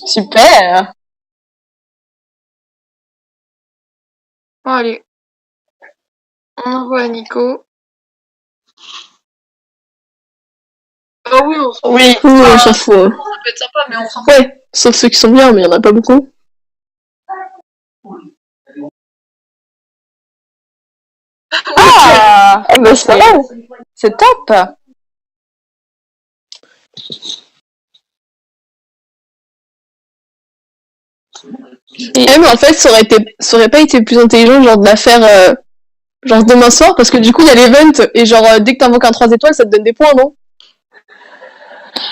Super. Bon, allez. On envoie à Nico. Ah oui, on s'en Oui, fout. on s'en fout. Ça peut être sympa, mais on s'en fout. Ouais, sauf ceux qui sont bien, mais il y en a pas beaucoup. Ah, bah c'est pas mal. C'est top. Mais en fait, ça aurait pas été plus intelligent, genre, de la faire, genre, demain soir, parce que du coup, il y a l'event, et genre, dès que t'invoques un 3 étoiles, ça te donne des points, non?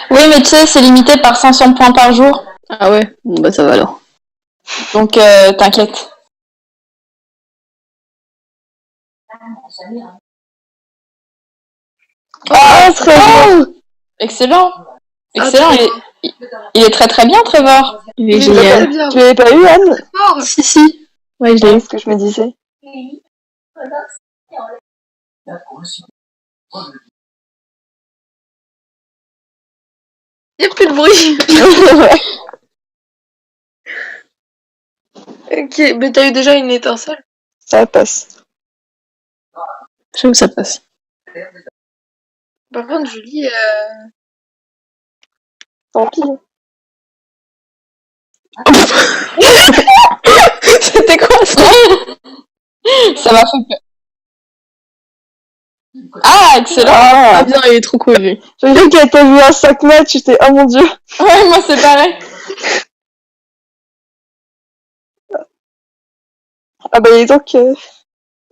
Oui, mais tu sais, c'est limité par 500 points par jour. Ah ouais, bon bah ça va alors. Donc, t'inquiète. Ah, très bien. Excellent. Excellent. Il est très très bien, Trevor. Il est génial. Bien. Tu l'avais pas eu, Anne? Fort. Si. Ouais, je l'ai eu. C'est ce que je me disais. Il n'y a plus de bruit. Ok, mais t'as eu déjà une étincelle? Ça passe. Je sais où ça passe. Par contre, Julie, Tant pis. C'était quoi ça? Ça m'a fait peur. Ah, excellent. Ah bien, il est trop cool lui. J'ai cru qu'elle t'a vu un 5 matchs, j'étais oh mon dieu. Ouais, moi c'est pareil. Ah bah donc non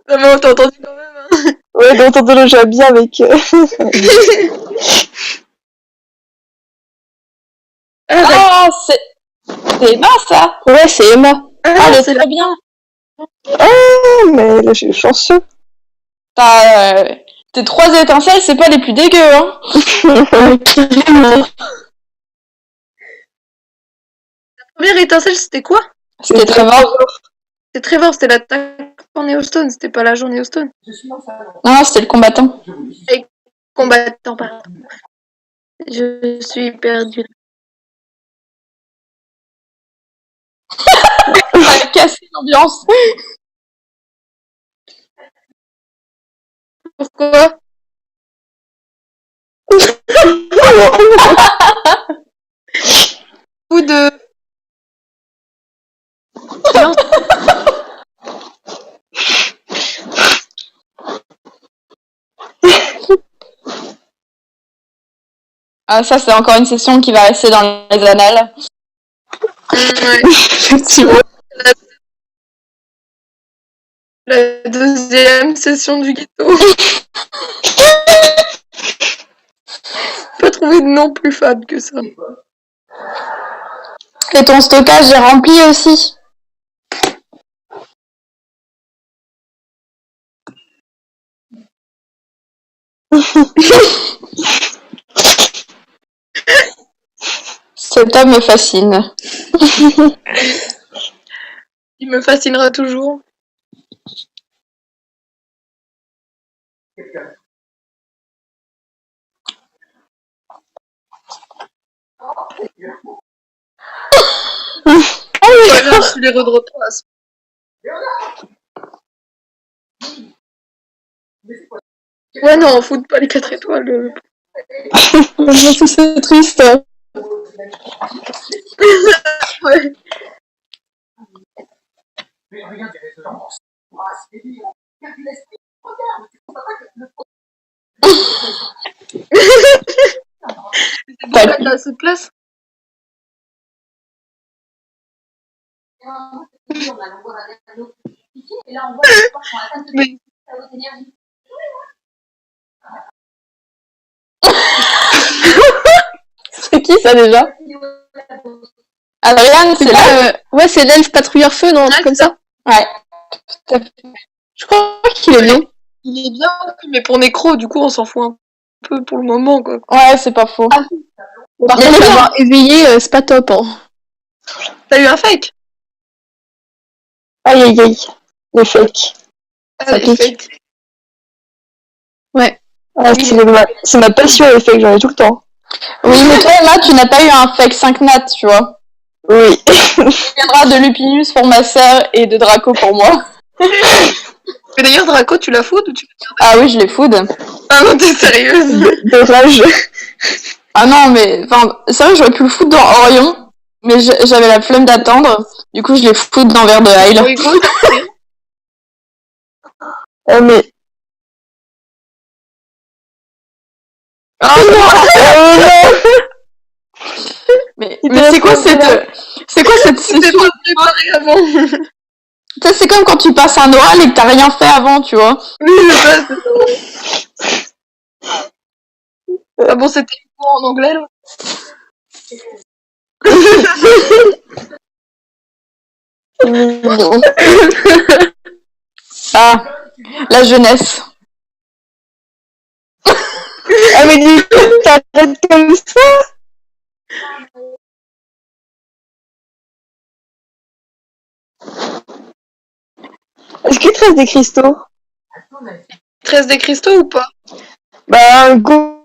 mais on t'a entendu quand même, hein. ouais, d'entendre le jeu bien avec Ah, c'est Emma ça. Ouais, c'est Emma. Ah, elle est très bien. Oh mais là je suis chanceux. Tes 3 étincelles, c'est pas les plus dégueux, hein. La première étincelle, c'était quoi? C'était Trevor. C'était Trevor, c'était l'attaque en Neostone, c'était pas l'agent Neostone. Non, c'était le combattant. Combattant, pardon. Je suis perdue. Ça a cassé l'ambiance. Pourquoi? Ou de... Ah, ça, c'est encore une session qui va rester dans les annales. Ouais. Effectivement. La deuxième session du ghetto. Pas trouvé de nom plus fade que ça. Et ton stockage est rempli aussi. Cet homme me fascine. Il me fascinera toujours. Voilà, je suis les redrepasse. Ouais, non, on fout pas les 4 étoiles. C'est triste. Ouais. T'as assez de place? Mais... C'est qui ça déjà? Adriane, c'est là. Ouais, c'est l'elfe patrouilleur feu, non? Un truc comme ça? Ouais. Je crois qu'il est bien. Il est bien, mais pour Nécro, du coup, on s'en fout un peu pour le moment, quoi. Ouais, c'est pas faux. Par contre, l'avoir éveillé, c'est pas top, hein. T'as eu un fake? Aïe aïe aïe. Les fakes. Ah, pique. fake. Ouais. Ah, c'est ma passion les fakes, j'en ai tout le temps. Oui, mais toi, là, tu n'as pas eu un fake 5 nat, tu vois. Oui. Tu viendras de Lupinus pour ma sœur et de Draco pour moi. Mais d'ailleurs, Draco, tu la food ou tu... Ah oui, je les food. Ah non, t'es sérieuse? De rage. Ah non, mais enfin, c'est vrai que j'aurais pu le foutre dans Orion, mais j'avais la flemme d'attendre. Du coup, je l'ai foutu dans Verre de Heil. Oui, gros, t'as fait. Mais... Ah non! Oh non. Mais Il te c'est quoi reste cette C'était session? pas préparé avant. Tu sais, c'est comme quand tu passes un oral et que t'as rien fait avant, tu vois. Oui, c'est ça. Ah bon, c'était quoi en anglais, là? mignon. Ah, la jeunesse. Ah mais du coup, t'arrêtes comme ça. Est-ce qu'il te reste des cristaux? 13 des cristaux ou pas? Bah, go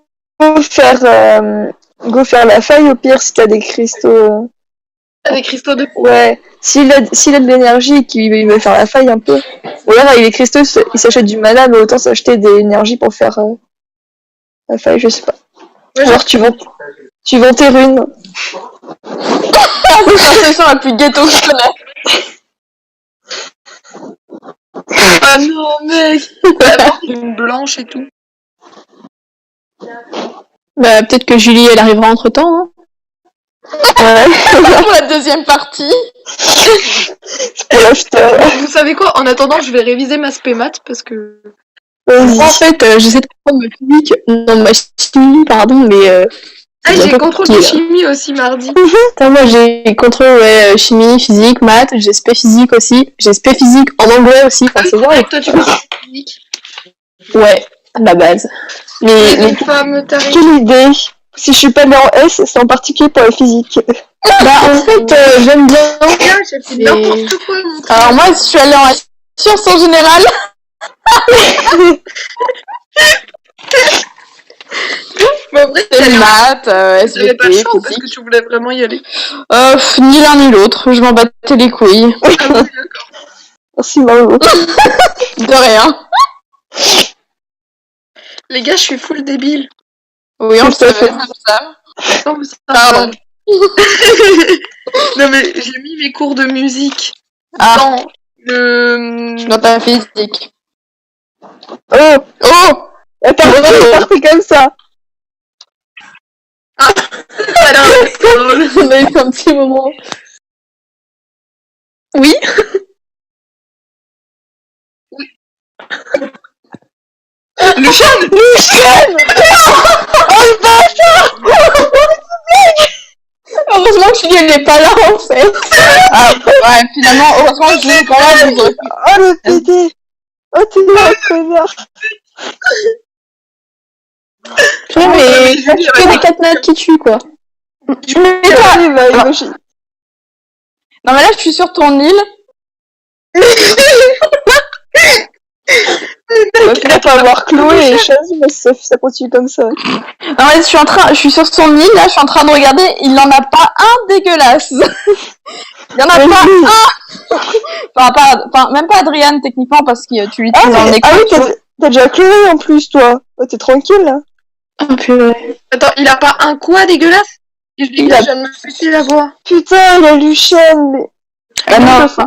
faire la faille au pire si t'as des cristaux. Ah, des cristaux de... Ouais, s'il a de l'énergie et qu'il veut faire la faille un peu. Ou alors avec les cristaux, il s'achète du mana, mais autant s'acheter des énergies pour faire la faille, je sais pas. Ouais, Alors tu vends tes runes. Ah, c'est la session la plus ghetto que je connais. Ah non, mec! D'abord, une blanche et tout. Bah, peut-être que Julie, elle arrivera entre temps. Hein. Ouais, Pour la deuxième partie. pour l'acheteur. Vous savez quoi? En attendant, je vais réviser ma spémat parce que... Vas-y. En fait, j'essaie de comprendre ma physique, non, ma chimie, pardon, mais Ah, c'est un j'ai peu contrôle compliqué, de là. chimie aussi mardi. Putain, moi, j'ai contrôle, ouais, chimie, physique, maths, j'ai spé physique aussi. J'ai spé physique en anglais aussi, Ah enfin, oui, c'est c'est vrai. vrai que toi, tu fais physique. Ouais, la base. Les Mais deux femmes tarées. Quelle idée. Si je suis pas née en S, c'est en particulier pour la physique. bah, en fait, j'aime bien. Regarde, j'ai fait Mais- n'importe quoi. Mon truc. Alors moi, je suis allée en sciences en général. Mais en vrai, C'est t'avais maths, pas le SVT, choix ou parce que physique. tu voulais vraiment y aller? Ni l'un ni l'autre. Je m'en battais les couilles. Ah oui, d'accord. Merci Margot. De rien. Les gars, je suis full débile. Oui, on le Tout à savait, fait. ça. Non, mais ça Pardon. va. Non, mais j'ai mis mes cours de musique Ah, dans le... dans ta physique. Oh, Oh! parti comme ça. Alors, c'est drôle. On a eu un petit moment. Oui. Lucien! Heureusement que Julie, elle n'est pas là, en fait. Ah, ouais, finalement, heureusement que je l'ai pas là, vous aurez pu- Oh le PD. Oh t'es là, connard. Putain, mais mais Julie, que des 4 nattes qui tuent, quoi. Mais toi, imagine. Non, mais là, je suis sur ton île. Tu vas pas avoir Chloé et Chaz, mais ça continue comme ça. Non, mais je suis sur son île, là, je suis en train de regarder, il n'en a pas un dégueulasse. Il y en a pas un. Enfin, même pas Adrian, techniquement, parce que tu Ah, l'utilises en écran. oui, t'as déjà Chloé en plus, toi. Oh, t'es tranquille, là. Ah, purée. Attends, il a pas un quoi dégueulace? Je dis que je viens de me suicider la voix. Putain, il a Lucienne, mais... Ah non, Tu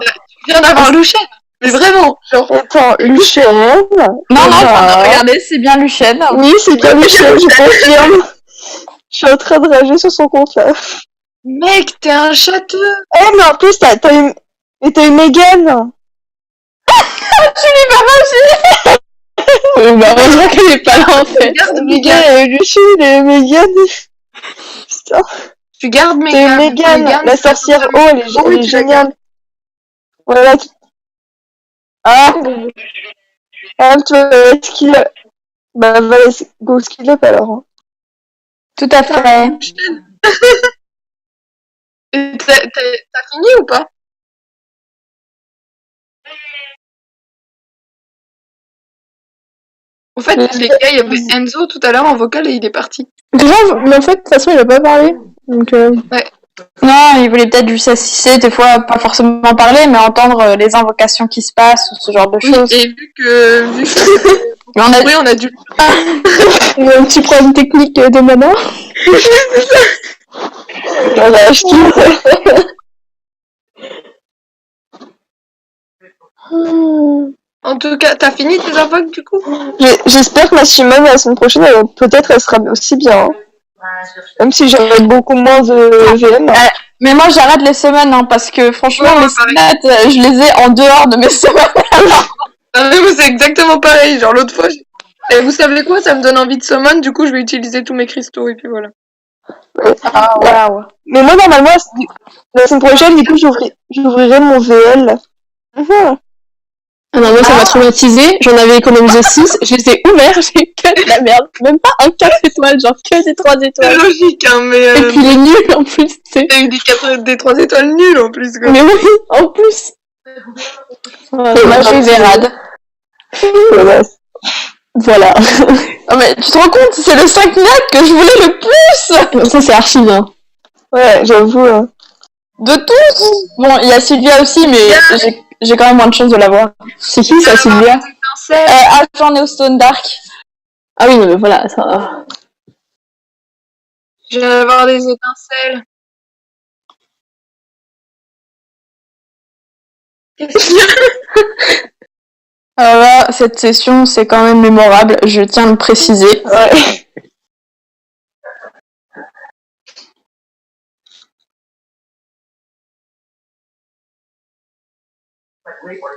viens d'avoir Lucien. Mais vraiment, genre... Attends, Lucienne... non, Ah. regardez, c'est bien Lucienne. Oui, c'est bien Lucienne, je confirme. Je suis en train de rager sur son compte, là. Mec, t'es un châteux. Eh, mais en plus, t'as eu... Et t'as eu Megan. Bah, heureusement qu'elle n'est pas là, en fait. Garde Megan, Megan. il y a eu Lucienne, il y a eu Megan. Putain, Tu gardes t'as eu Megan. Megan, la sorcière eau, elle est, Oh oui, elle est tu la géniale. Voilà. Ah, tu vas skill up. Bah, va go skill up alors. Hein. Tout à fait. Et t'as fini ou pas? En fait, les gars, il y avait Enzo tout à l'heure en vocal et il est parti. Grave, mais en fait, de toute façon, il a pas parlé. Donc, Non, il voulait peut-être juste assister, des fois, pas forcément parler, mais entendre les invocations qui se passent, ou ce genre de Oui, choses. et vu que Mais on a... oui, on a dû. il y a un petit problème technique de mana. Voilà, je kiffe. En tout cas, t'as fini tes invoques du coup? J'espère que ma Simone la semaine prochaine, peut-être elle sera aussi bien. Hein. Même si j'aurai beaucoup moins de VM. Mais moi, j'arrête les semaines, hein, parce que franchement, Ouais, mes semaines, je les ai en dehors de mes semaines. Ah, mais c'est exactement pareil. Genre l'autre fois, et vous savez quoi? Ça me donne envie de summon, du coup je vais utiliser tous mes cristaux et puis voilà. Ah, waouh. Mais moi, normalement, la semaine prochaine, du coup, j'ouvrirai mon VL. Ah non, moi, ça m'a traumatisé. J'en avais économisé 6. Je les ai ouverts, j'ai que de la merde. Même pas un 4 étoiles, genre que des 3 C'est étoiles. logique, hein, mais. Et puis les nuls en plus, tu sais. T'as eu des 3 étoiles nulles en plus, quoi. Mais oui, en plus. Moi, j'ai eu des rades. Voilà. Oh, mais tu te rends compte, c'est le 5 net que je voulais le plus Ça, c'est archi bien. Ouais, j'avoue. de tous. Bon, il y a Sylvia aussi, mais j'ai quand même moins de chance de l'avoir. C'est qui ça, Sylvia? J'en ai au Stone Dark. Ah oui, non, mais voilà, ça. Je vais avoir des étincelles. Qu'est-ce qu'il y a? Alors là, cette session, c'est quand même mémorable, je tiens à le préciser. Ouais.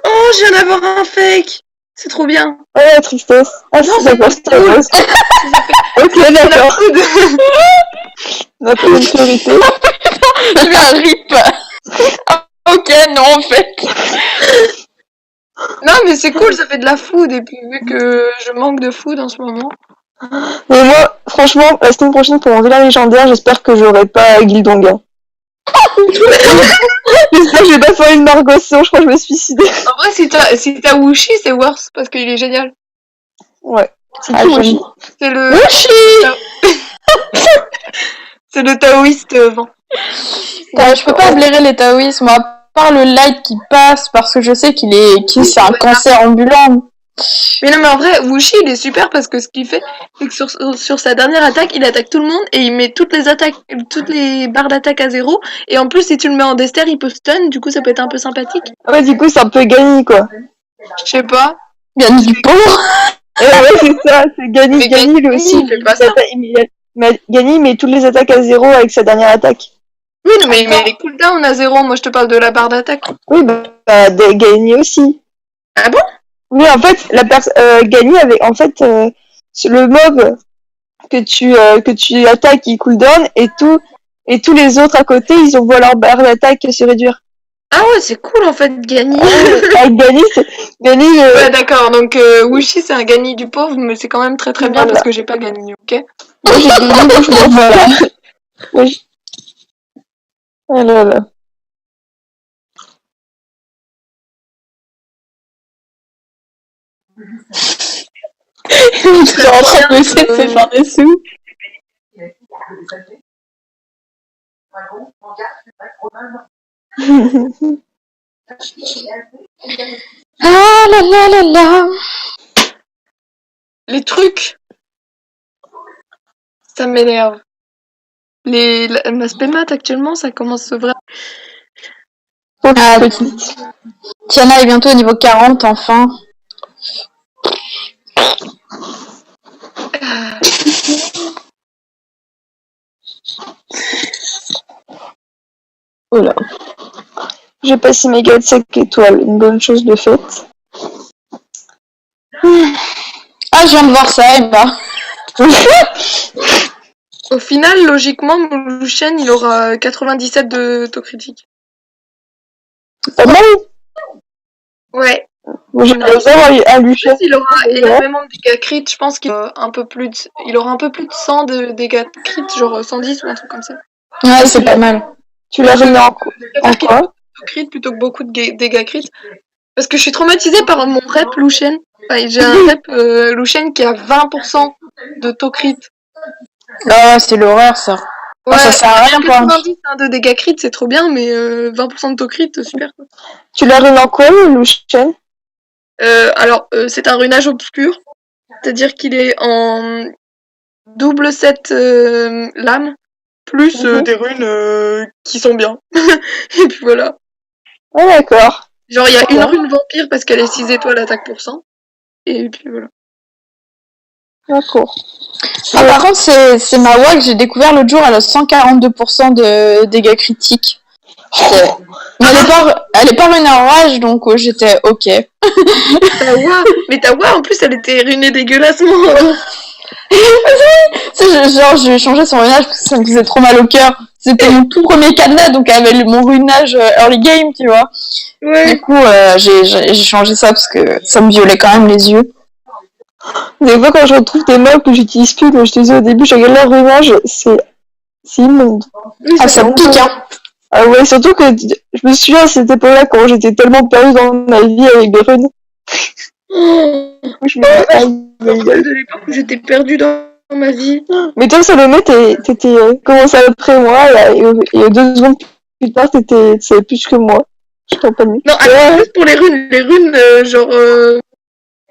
Oh, je viens d'avoir un fake. C'est trop bien. Ouais, tristesse. Ah, non, c'est pas Star Wars. Ok, d'accord. On a pas une priorité. J'ai eu un rip. Ok, non, en fait. Non, mais c'est cool, ça fait de la food. Et puis, vu que je manque de food en ce moment. Mais moi, franchement, la semaine prochaine, pour mon vilain légendaire, j'espère que j'aurai pas Gildong. J'espère que je vais pas faire une Margosson, je crois que je vais me suicider. En vrai, si t'as Wushi, c'est worse parce qu'il est génial. Ouais. C'est Ah, qui, j'aime. Wushi? C'est le. Wushi. C'est le taoïste vent. Je peux pas blairer les taoïsmes, à part le light qui passe, parce que je sais c'est un cancer ambulant. Mais non, mais en vrai, Wushi, il est super parce que ce qu'il fait, c'est que sur sa dernière attaque, il attaque tout le monde et il met toutes les barres d'attaque à 0. Et en plus, si tu le mets en dester, il peut stun, du coup, ça peut être un peu sympathique. Ouais, du coup, c'est un peu Gani, quoi. Je sais pas. Gagne du pauvre. Ouais, c'est ça, c'est Gani. Mais Gani, lui aussi, il fait pas ça. Gani met toutes les attaques à 0 avec sa dernière attaque. Oui, non, mais il met les cooldowns à 0. Moi, je te parle de la barre d'attaque. Oui, Gani aussi. Ah bon? Oui, en fait, Gani avec, en fait, le mob que tu attaques, il cooldown, et tous les autres à côté, ils voient leur barre d'attaque se réduire. Ah ouais, c'est cool en fait, Gani. Avec Gani, Ouais, d'accord, donc Wushi c'est un Gani du pauvre, mais c'est quand même très très bien Voilà. parce que j'ai pas Gani, ok? moi j'ai Gani, donc voilà. Oui. Ah là là. Je suis en train d'essayer de se faire des sous. Ah là là là là. Les trucs, ça m'énerve. Ma spémat actuellement, ça commence vraiment. Ah, Tiana est bientôt au niveau 40, enfin. Oh là. J'ai passé mes gars de 5 étoiles, une bonne chose de faite. Ah, je viens de voir ça, Emma. Au final, logiquement, mon Lucian, il aura 97 de taux critique. Pas mal. Ouais. Moi, j'aimerais bien avoir un Lucien. Il aura énormément de dégâts crit, je pense qu'il aura un peu plus de 100 de dégâts crit, genre 110 ou un truc comme ça. Ouais, c'est pas mal. Tu l'as remis en quoi? Crit plutôt que beaucoup de dégâts crit. Parce que je suis traumatisée par mon rep Lucian. Enfin, j'ai un rep Lucian qui a 20% de taux crit. Ah, c'est l'horreur, ça. Ouais, ça sert à rien pour un... 90 de dégâts crit, c'est trop bien, mais 20% de taux crit, super. Quoi. Tu l'as rune en quoi, le Lushen? Alors, c'est un runage obscur, c'est-à-dire qu'il est en double 7 lames, plus des runes qui sont bien. Et puis voilà. Ah, d'accord. Genre, il y a une rune vampire parce qu'elle est 6 étoiles attaque %. Et puis voilà. D'accord. Ah, par contre, c'est ma WA que j'ai découvert l'autre jour, elle a 142% de dégâts critiques. Mais elle est pas runée en rage, donc j'étais ok. Mais ta WA, en plus, elle était runée dégueulassement. Genre, j'ai changé son runage parce que ça me faisait trop mal au cœur. C'était mon tout premier cadenas, donc elle avait mon runage early game, tu vois. Ouais. Du coup, j'ai changé ça parce que ça me violait quand même les yeux. Des fois, quand je retrouve des mobs que j'utilise plus, comme je te disais au début, je regarde leur runage, c'est immonde. Oui, Ah, ça me pique, hein. Ah ouais, surtout que je me souviens à cette époque-là, quand j'étais tellement perdue dans ma vie avec des runes. Je me rappelle de l'époque où j'étais perdue dans ma vie. Mais toi, Salomé, t'étais commencé après moi, et 2 secondes plus tard, tu savais plus que moi. Je comprends pas. Non, juste pour les runes,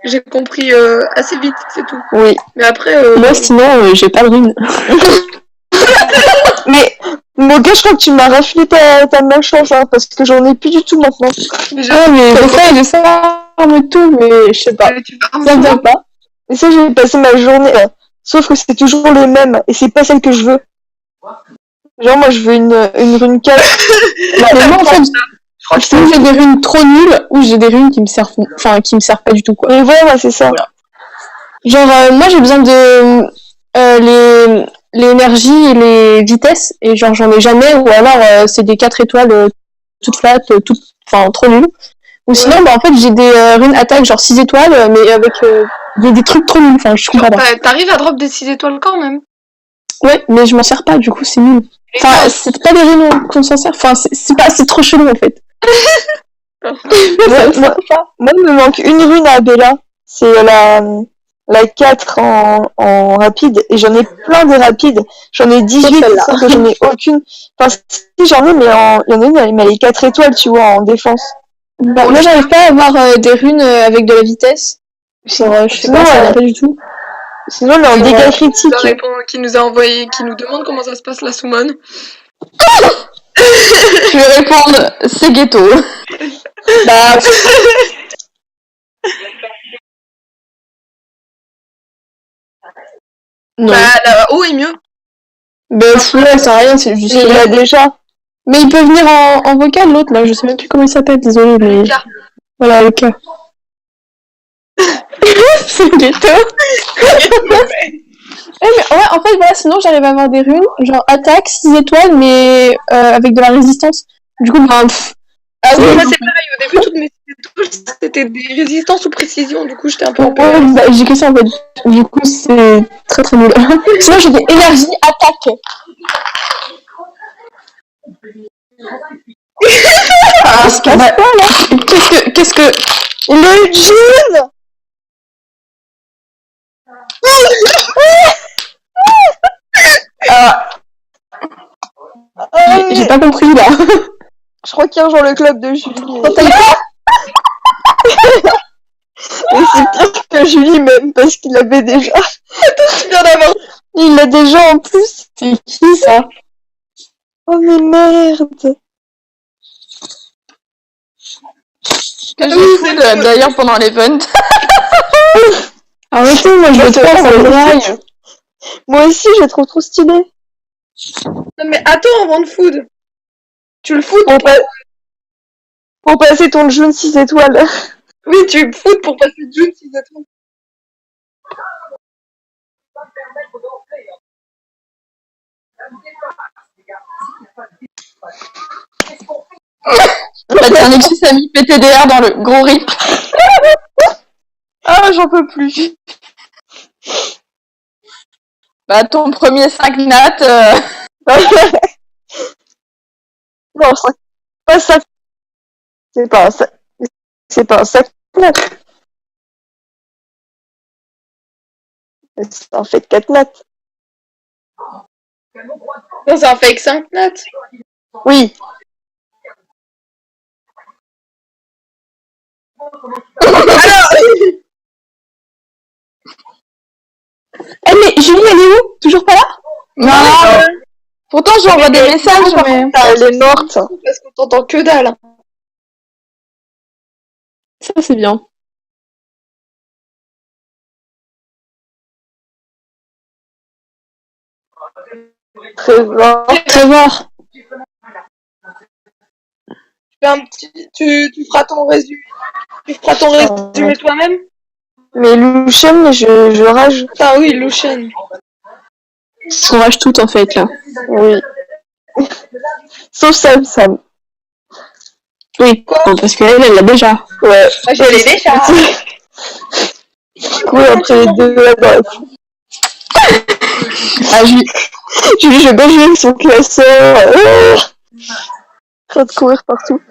j'ai compris assez vite, c'est tout. Oui. Mais après... Moi, sinon, j'ai pas de runes. Mais, mon gars, je crois que tu m'as raflé ta malchance, hein, parce que j'en ai plus du tout maintenant. Mais j'essaie de farm tout, mais je sais pas. Ça vient pas. Et ça, j'ai passé ma journée, sauf que c'est toujours les mêmes, et c'est pas celle que je veux. Genre, moi, je veux une rune 4. Mais moi, en fait, soit j'ai des runes trop nulles, ou j'ai des runes qui me servent pas du tout, quoi. Et voilà, c'est ça. Voilà. Genre, moi, j'ai besoin de l'énergie et les vitesses, et genre, j'en ai jamais, ou alors, c'est des 4 étoiles toutes flat, trop nulles. Ou sinon, bah, en fait, j'ai des runes attaque, genre 6 étoiles, mais avec des trucs trop nuls, je comprends pas. T'arrives à drop des 6 étoiles quand même. Ouais, mais je m'en sers pas, du coup, c'est nul. C'est pas des runes qu'on s'en sert, c'est trop chelou, en fait. Moi, il me manque une rune à Bella. C'est la 4 en rapide. Et j'en ai plein de rapides. J'en ai 18, sauf que j'en ai aucune. Enfin, si j'en ai, mais il y en a une, elle est 4 étoiles, tu vois, en défense. Bah, moi, j'arrive pas à avoir des runes avec de la vitesse. Genre, je sais pas, ça va pas du tout. Sinon, elle est en dégâts critiques. Qui nous a envoyé, qui nous demande comment ça se passe la summon. Je vais répondre, c'est ghetto. Bah... non. Bah, la haut est mieux. Bah, ouais, ça sert à rien, c'est juste... Il l'a déjà. Mais il peut venir en vocal, l'autre, là, je sais même plus comment il s'appelle, désolé, mais... Voilà, le cas. C'est ghetto. Ouais, mais ouais, en fait, voilà, sinon j'arrive à avoir des runes, genre attaque, 6 étoiles, mais avec de la résistance. Du coup, bah... Ah oui, moi c'est pareil, au début, toutes mes étoiles, c'était des résistances ou précision, du coup, j'étais un peu... Ouais, bah, j'ai que ça, en fait. Du coup, c'est très très nul. Sinon, j'ai des énergies attaque. Ah, ce qu'il passe pas, là. Qu'est-ce que... Le jean. J'ai pas compris, là. Je crois qu'il rejoint le club de Julie. Et c'est pire que Julie même, parce qu'il l'avait déjà. Attends, tu viens d'avoir. Il l'a déjà en plus. C'est qui, ça? Oh mais merde. Que j'ai foutu d'ailleurs pendant l'event. Arrêtez, moi je veux trop, ça me drague. Moi aussi, j'ai trop stylé. Non mais attends, avant de food. Tu le fous pour passer ton jaune 6 étoiles. Oui, tu le fous pour passer le jaune 6 étoiles. La dernière Nexus a mis PTDR dans le gros rip. Ah, j'en peux plus. Bah, ton premier 5 nat. Non, pas ça. C'est pas un sac. C'est pas un sac nat. C'est en fait 4 nats. Non, c'est un fake 5 notes. Oui. Eh, mais Julie, elle est où? Toujours pas là? Non. Pourtant, j'envoie des messages, mais... Elle est morte. Parce qu'on t'entend que dalle. Ça, c'est bien. Trésor. Trésor. Tu feras ton résumé. Tu feras ton résumé toi-même. Mais Lucian, je rage. Ah oui, Lucian. On rage tout, en fait, là. Oui. Sauf Sam. Oui, bon, parce qu'elle, elle l'a déjà. Ouais. Moi, je l'ai déjà. Je courais après les deux là dans la foule. Ah, Julie, je vais jouer avec son classeur. Train de courir partout.